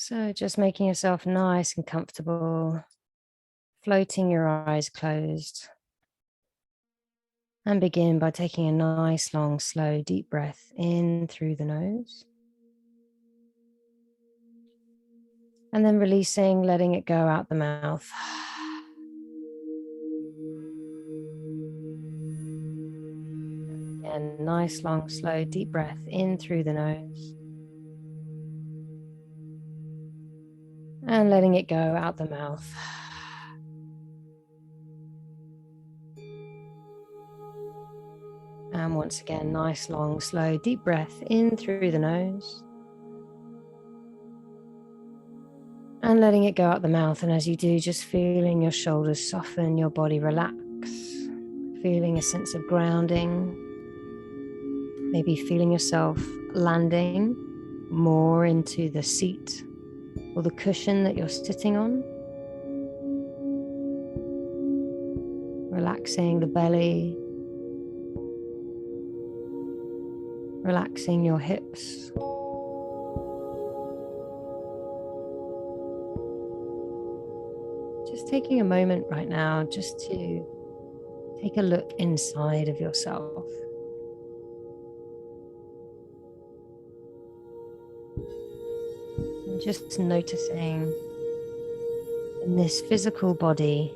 So just making yourself nice and comfortable, floating your eyes closed. And begin by taking a nice, long, slow, deep breath in through the nose. And then releasing, letting it go out the mouth. Again, nice, long, slow, deep breath in through the nose. And letting it go out the mouth. And once again, nice, long, slow, deep breath in through the nose. And letting it go out the mouth. And as you do, just feeling your shoulders soften, your body relax, feeling a sense of grounding. Maybe feeling yourself landing more into the seat or the cushion that you're sitting on. Relaxing the belly. Relaxing your hips. Just taking a moment right now just to take a look inside of yourself. And just noticing in this physical body,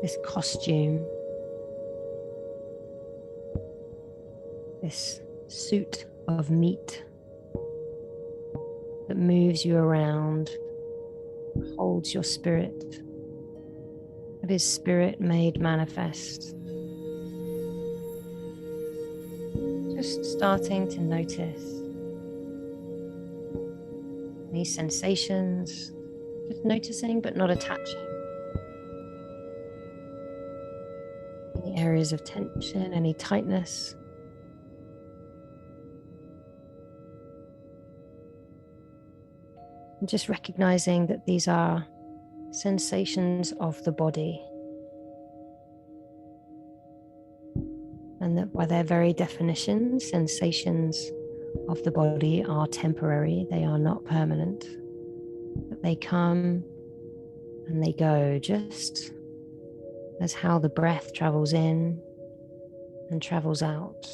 this costume, this suit of meat that moves you around, holds your spirit, that is spirit made manifest. Just starting to notice any sensations, just noticing but not attaching. Any areas of tension, any tightness. And just recognizing that these are sensations of the body. And that by their very definition, sensations of the body are temporary, they are not permanent. But they come and they go, just as how the breath travels in and travels out.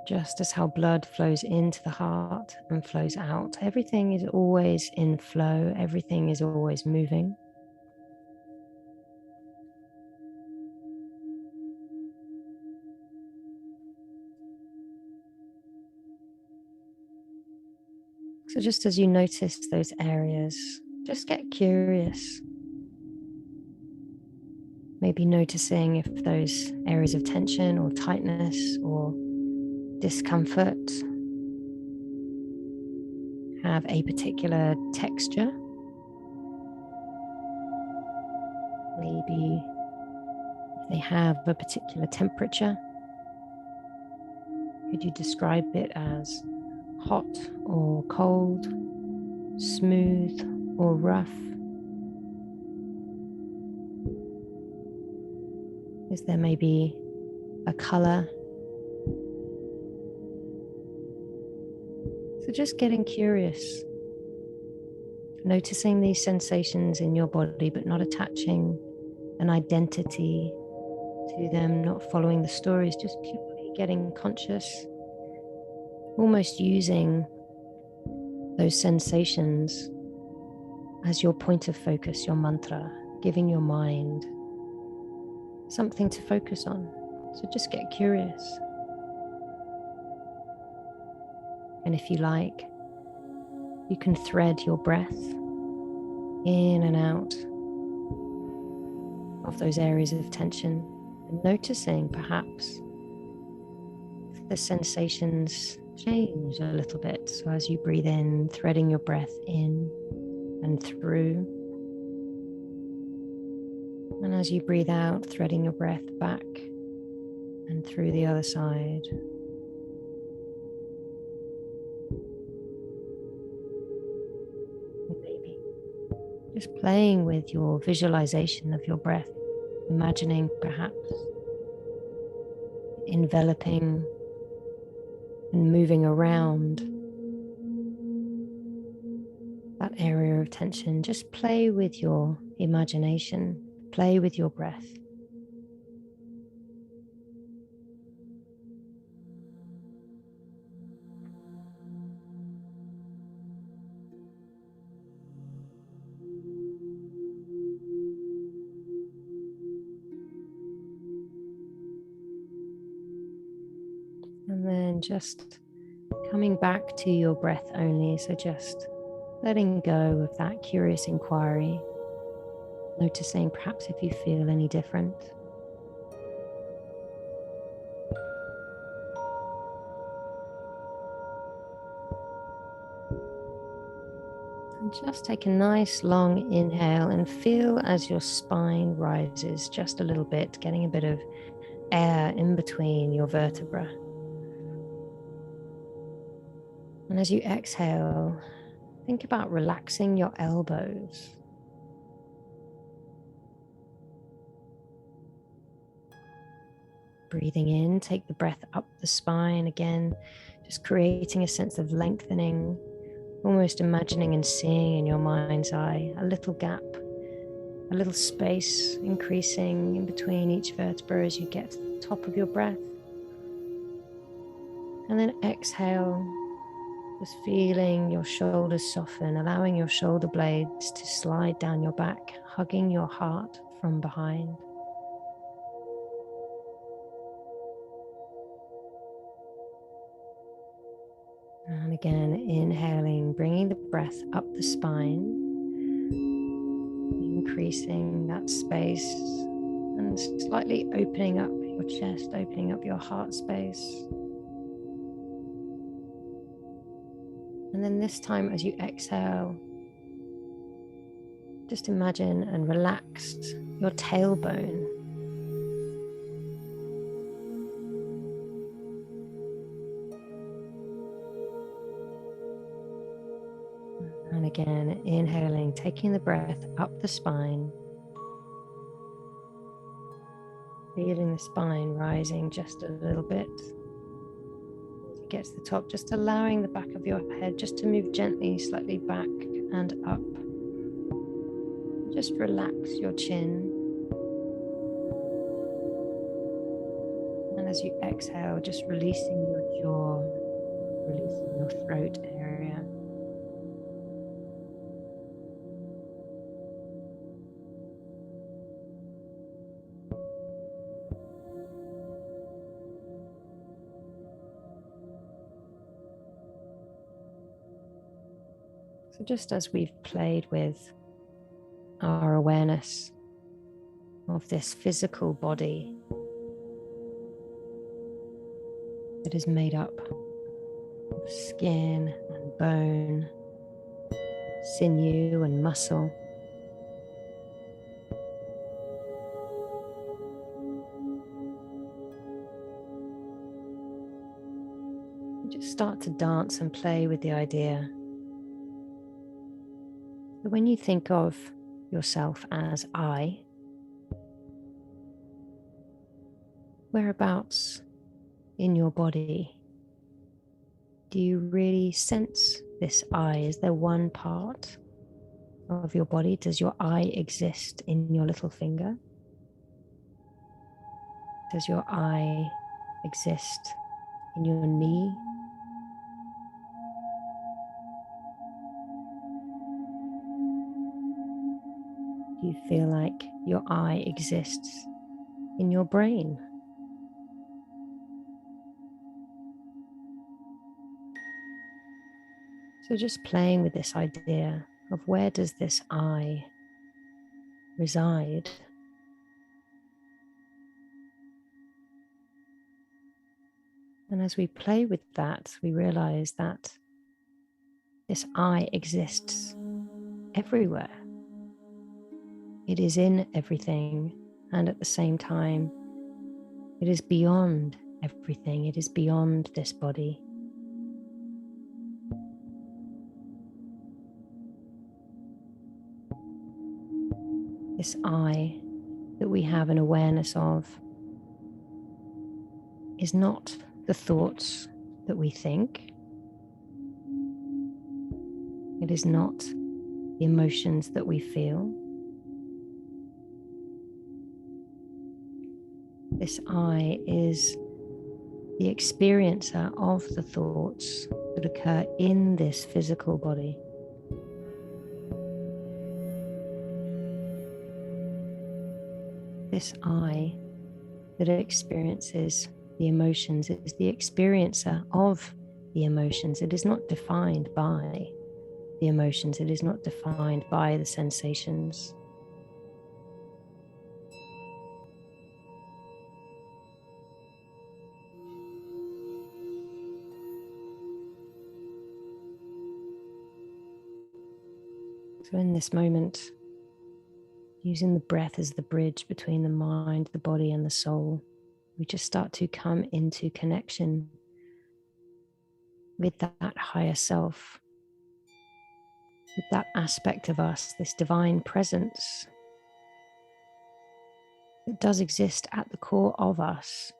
Just as how blood flows into the heart and flows out. Everything is always in flow, everything is always moving. So just as you notice those areas, just get curious. Maybe noticing if those areas of tension or tightness or discomfort have a particular texture. Maybe if they have a particular temperature. Could you describe it as hot or cold, smooth or rough? Is there maybe a color? So just getting curious, noticing these sensations in your body, but not attaching an identity to them, not following the stories, just purely getting conscious, almost using those sensations as your point of focus, your mantra, giving your mind something to focus on. So just get curious. And if you like, you can thread your breath in and out of those areas of tension and noticing perhaps if the sensations change a little bit. So as you breathe in, threading your breath in and through. And as you breathe out, threading your breath back and through the other side. Maybe just playing with your visualization of your breath, imagining perhaps enveloping and moving around that area of tension. Just play with your imagination, play with your breath. And then just coming back to your breath only, so just letting go of that curious inquiry, noticing perhaps if you feel any different. And just take a nice long inhale and feel as your spine rises just a little bit, getting a bit of air in between your vertebrae. And as you exhale, think about relaxing your elbows. Breathing in, take the breath up the spine again, just creating a sense of lengthening, almost imagining and seeing in your mind's eye a little gap, a little space increasing in between each vertebra as you get to the top of your breath. And then exhale, just feeling your shoulders soften, allowing your shoulder blades to slide down your back, hugging your heart from behind. And again, inhaling, bringing the breath up the spine, increasing that space and slightly opening up your chest, opening up your heart space. And then this time as you exhale, just imagine and relax your tailbone. And again, inhaling, taking the breath up the spine, feeling the spine rising just a little bit. As you get to the top, just allowing the back of your head just to move gently, slightly back and up. Just relax your chin. And as you exhale, just releasing your jaw, releasing your throat area. So just as we've played with our awareness of this physical body that is made up of skin and bone, sinew and muscle, you just start to dance and play with the idea that when you think of yourself as I, whereabouts in your body do you really sense this I? Is there one part of your body? Does your I exist in your little finger? Does your I exist in your knee? Do you feel like your I exists in your brain? So just playing with this idea of where does this I reside? And as we play with that, we realize that this I exists everywhere. It is in everything, and at the same time, it is beyond everything. It is beyond this body. This I that we have an awareness of is not the thoughts that we think. It is not the emotions that we feel. This I is the experiencer of the thoughts that occur in this physical body. This I that experiences the emotions is the experiencer of the emotions. It is not defined by the emotions. It is not defined by the sensations. So in this moment, using the breath as the bridge between the mind, the body, and the soul, we just start to come into connection with that higher self, with that aspect of us, this divine presence that does exist at the core of us,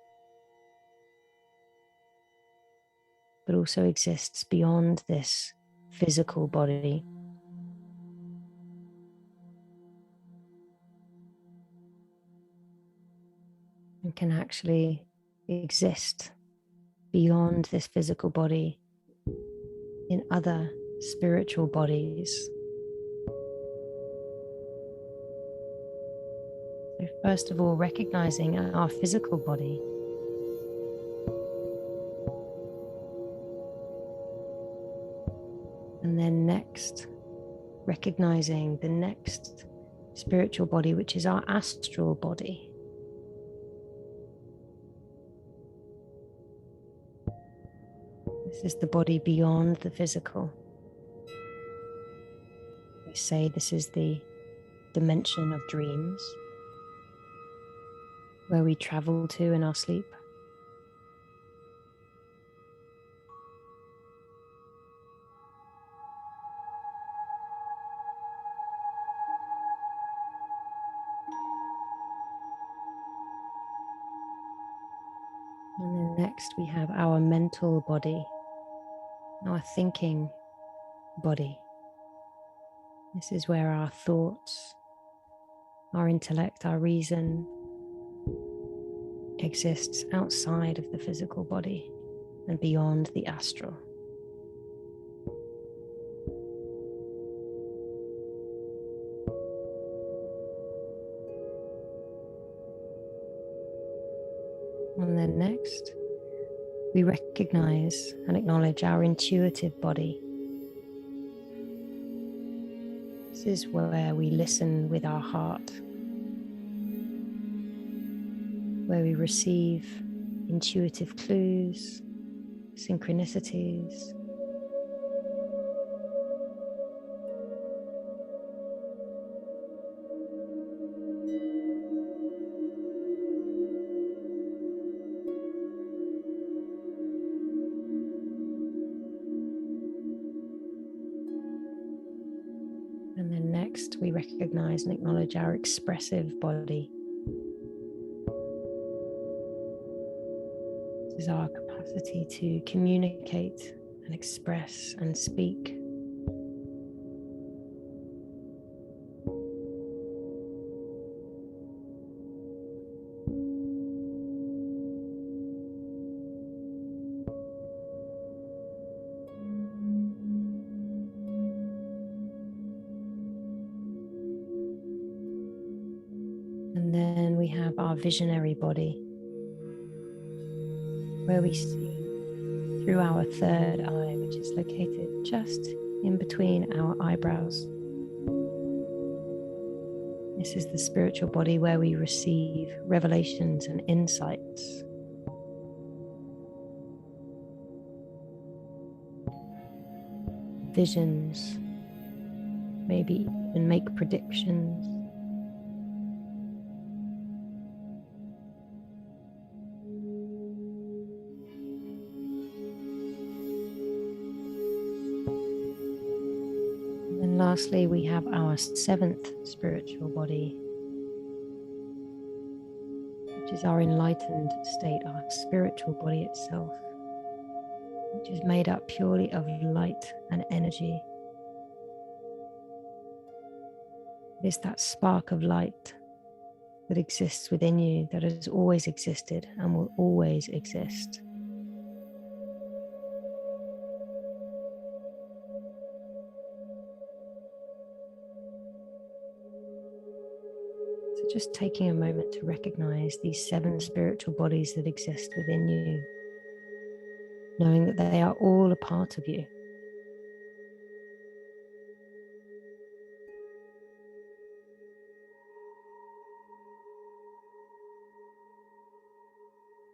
but also exists beyond this physical body. And can actually exist beyond this physical body in other spiritual bodies. So first of all, recognizing our physical body. And then next, recognizing the next spiritual body, which is our astral body. This is the body beyond the physical. We say this is the dimension of dreams, where we travel to in our sleep. And then next we have our mental body, our thinking body. This is where our thoughts, our intellect, our reason exists outside of the physical body and beyond the astral. And then next, we recognize and acknowledge our intuitive body. This is where we listen with our heart, where we receive intuitive clues, synchronicities. And then next, we recognize and acknowledge our expressive body. This is our capacity to communicate and express and speak. And then we have our visionary body, where we see through our third eye, which is located just in between our eyebrows. This is the spiritual body where we receive revelations and insights. Visions, maybe even make predictions. And lastly, we have our seventh spiritual body, which is our enlightened state, our spiritual body itself, which is made up purely of light and energy. It is that spark of light that exists within you, that has always existed and will always exist. So just taking a moment to recognize these 7 spiritual bodies that exist within you, knowing that they are all a part of you.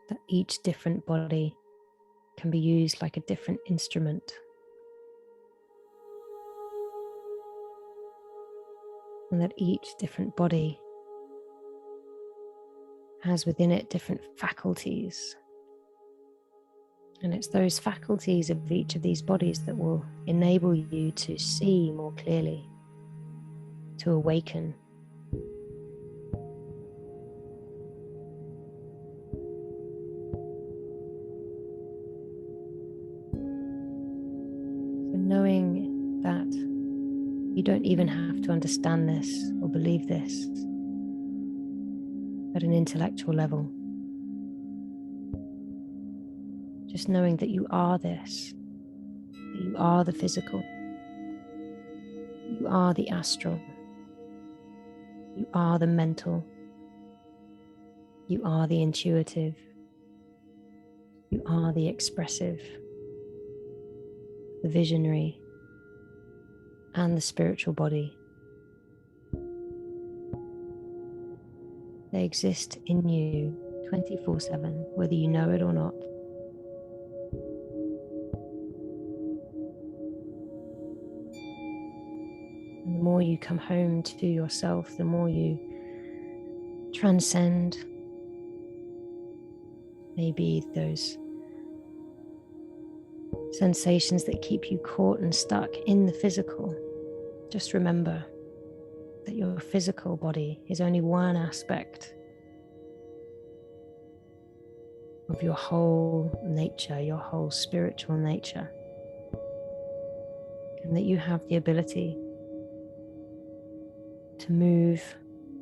That each different body can be used like a different instrument. And that each different body has within it different faculties. And it's those faculties of each of these bodies that will enable you to see more clearly, to awaken. So knowing that you don't even have to understand this or believe this at an intellectual level. Just knowing that you are this, that you are the physical, you are the astral, you are the mental, you are the intuitive, you are the expressive, the visionary, and the spiritual body. They exist in you 24/7, whether you know it or not. And the more you come home to yourself, the more you transcend maybe those sensations that keep you caught and stuck in the physical. Just remember that your physical body is only one aspect of your whole nature, your whole spiritual nature, and that you have the ability to move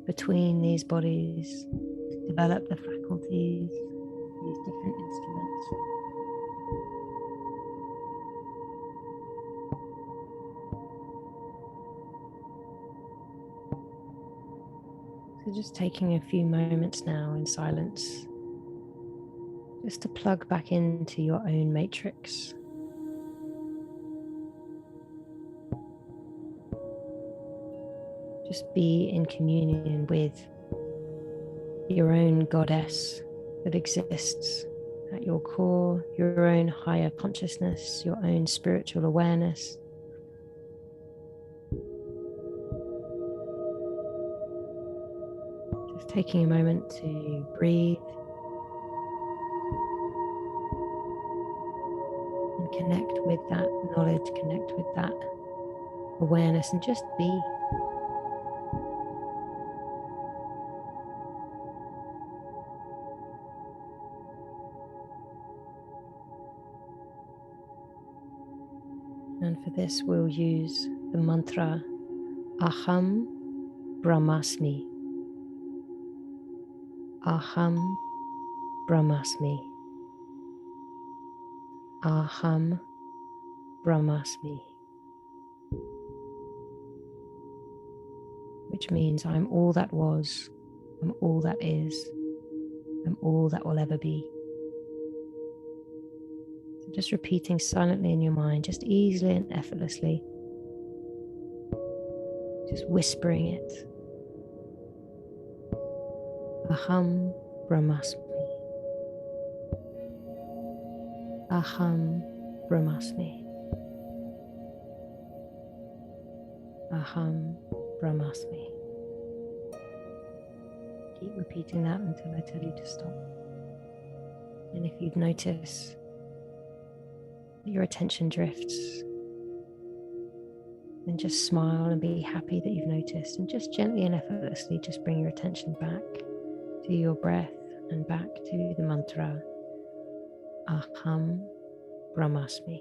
between these bodies, to develop the faculties, these different instruments. So just taking a few moments now in silence, just to plug back into your own matrix. Just be in communion with your own goddess that exists at your core, your own higher consciousness, your own spiritual awareness. Just taking a moment to breathe and connect with that knowledge, connect with that awareness, and just be. And for this, we'll use the mantra Aham Brahmasmi. Aham Brahmasmi. Aham Brahmasmi. Which means I'm all that was, I'm all that is, I'm all that will ever be. So just repeating silently in your mind, just easily and effortlessly, just whispering it. Aham Brahmasmi. Aham Brahmasmi. Aham Brahmasmi. Keep repeating that until I tell you to stop. And if you'd notice that your attention drifts, then just smile and be happy that you've noticed, and just gently and effortlessly just bring your attention back to your breath, and back to the mantra Aham Brahmasmi.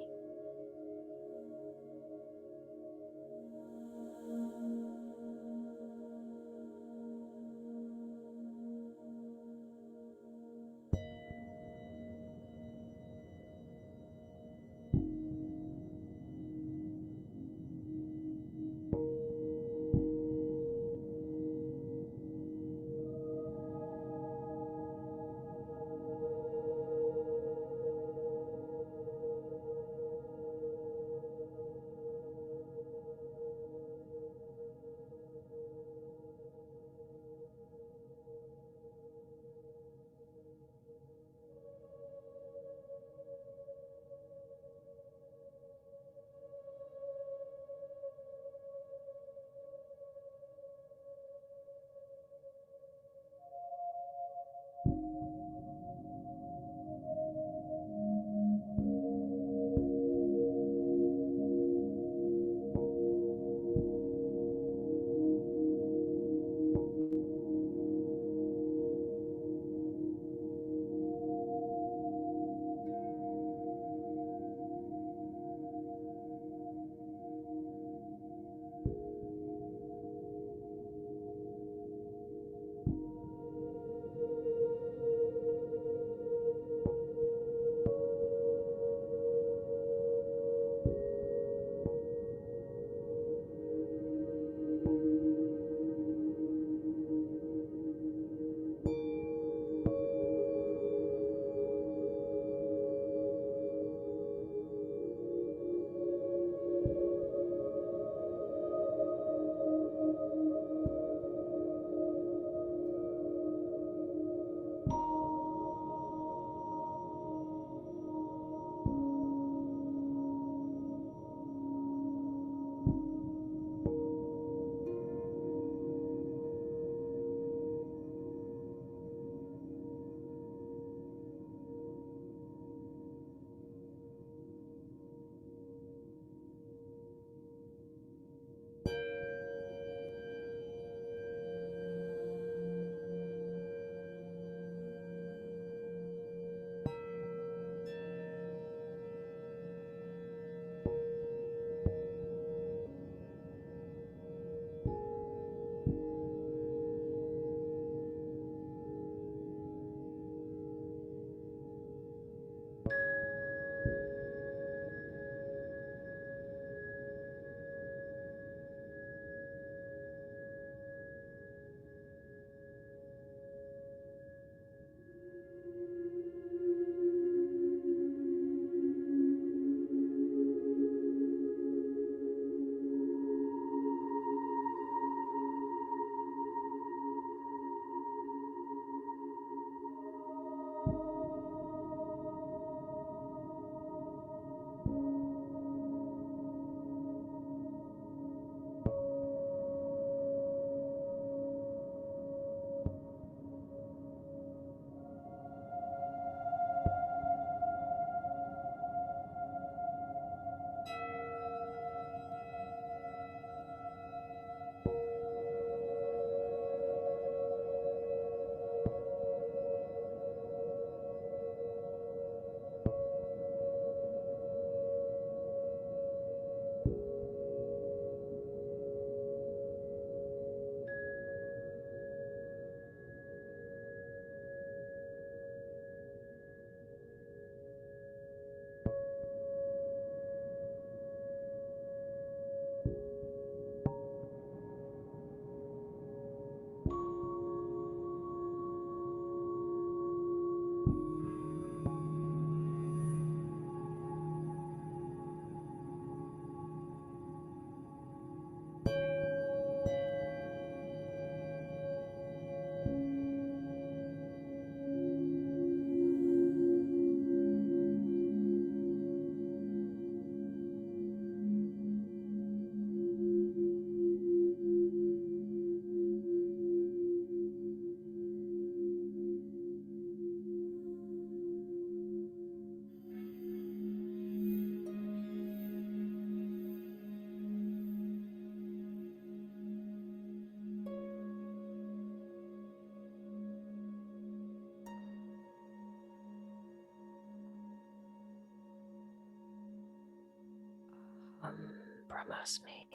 Brahmasmi.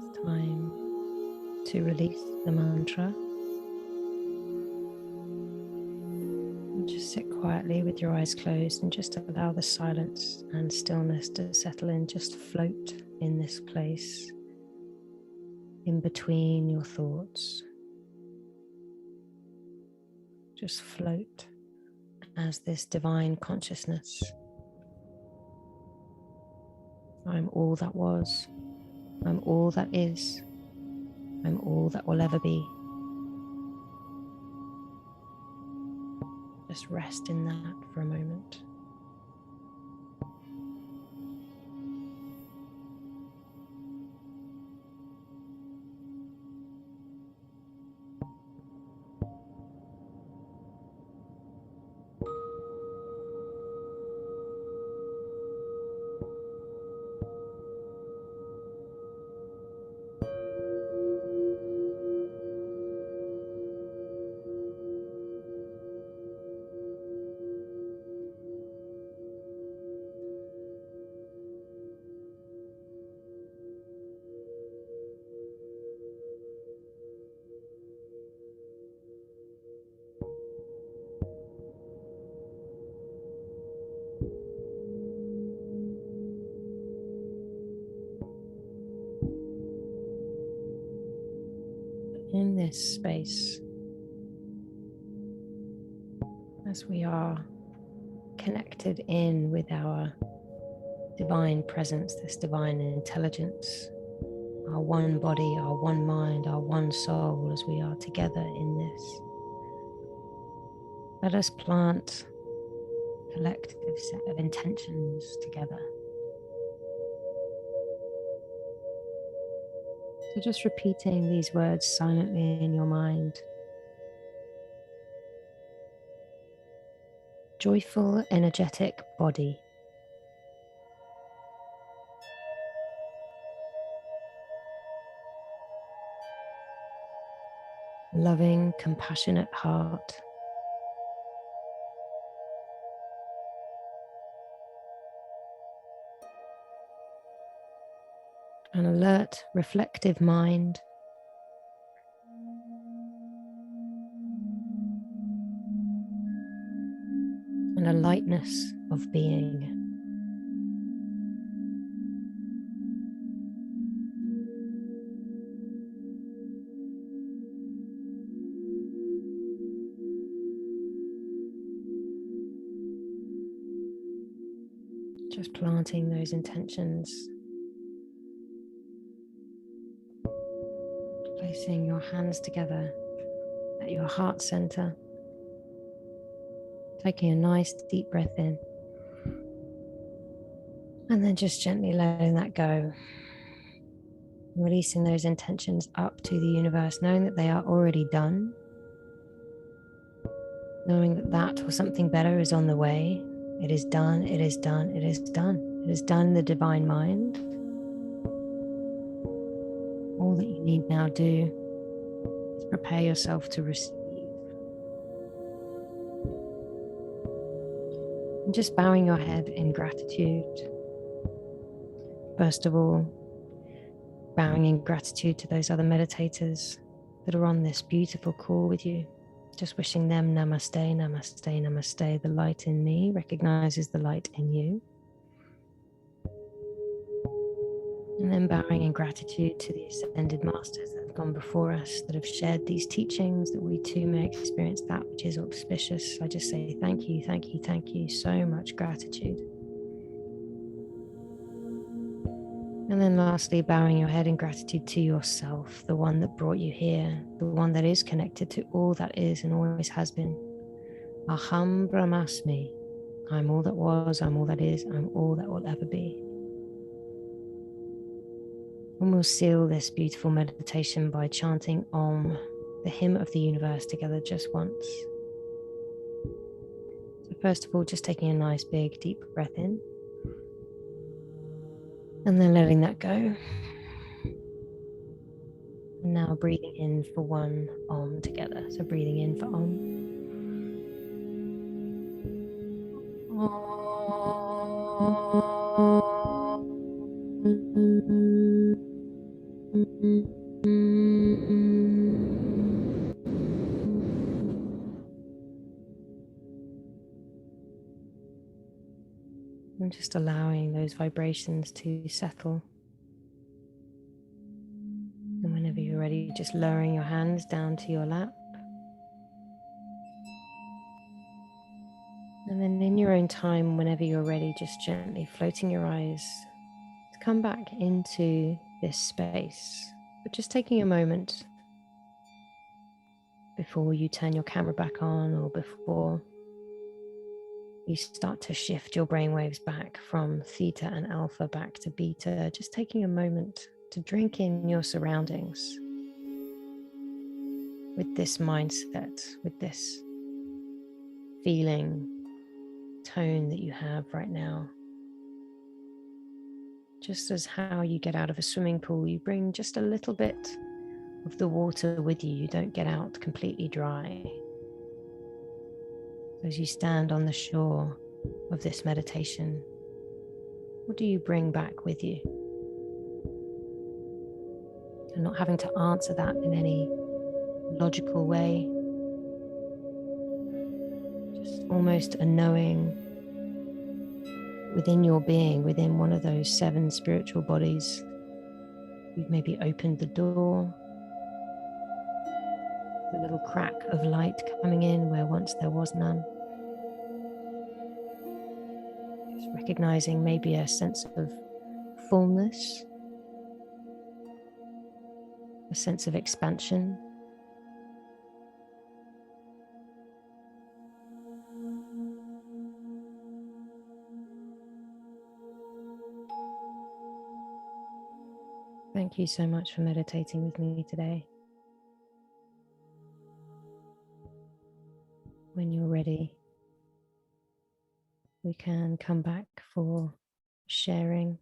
It's time to release the mantra. And just sit quietly with your eyes closed and just allow the silence and stillness to settle in. Just float in this place, in between your thoughts. Just float as this divine consciousness. I'm all that was. I'm all that is. I'm all that will ever be. Just rest in that for a moment. In this space, as we are connected in with our divine presence, this divine intelligence, our one body, our one mind, our one soul, as we are together in this, let us plant a collective set of intentions together. So just repeating these words silently in your mind. Joyful, energetic body. Loving, compassionate heart. An alert, reflective mind. And a lightness of being. Just planting those intentions. Placing your hands together at your heart center. Taking a nice deep breath in. And then just gently letting that go. Releasing those intentions up to the universe, knowing that they are already done. Knowing that that or something better is on the way. It is done, it is done, it is done. It is done in the divine mind. All that you need now do is prepare yourself to receive. And just bowing your head in gratitude. First of all, bowing in gratitude to those other meditators that are on this beautiful call with you. Just wishing them namaste, namaste, namaste. The light in me recognizes the light in you. And then bowing in gratitude to the ascended masters that have gone before us, that have shared these teachings, that we too may experience that which is auspicious. I just say thank you, thank you, thank you. So much gratitude. And then lastly, bowing your head in gratitude to yourself, the one that brought you here, the one that is connected to all that is and always has been. Aham Brahmasmi. I'm all that was, I'm all that is, I'm all that will ever be. And we'll seal this beautiful meditation by chanting Om, the hymn of the universe, together just once. So first of all, just taking a nice big deep breath in. And then letting that go. And now breathing in for one Om together. So breathing in for Om. Om. And just allowing those vibrations to settle. And whenever you're ready, just lowering your hands down to your lap. And then in your own time, whenever you're ready, just gently floating your eyes to come back into this space. But just taking a moment before you turn your camera back on or before you start to shift your brainwaves back from theta and alpha back to beta, just taking a moment to drink in your surroundings with this mindset, with this feeling, tone that you have right now. Just as how you get out of a swimming pool, you bring just a little bit of the water with you. You don't get out completely dry. As you stand on the shore of this meditation, what do you bring back with you? And not having to answer that in any logical way, just almost a knowing within your being, within one of those 7 spiritual bodies. You've maybe opened the door, the little crack of light coming in where once there was none. Just recognizing maybe a sense of fullness, a sense of expansion. Thank you so much for meditating with me today. When you're ready, we can come back for sharing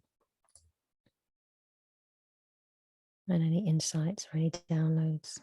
and any insights or any downloads.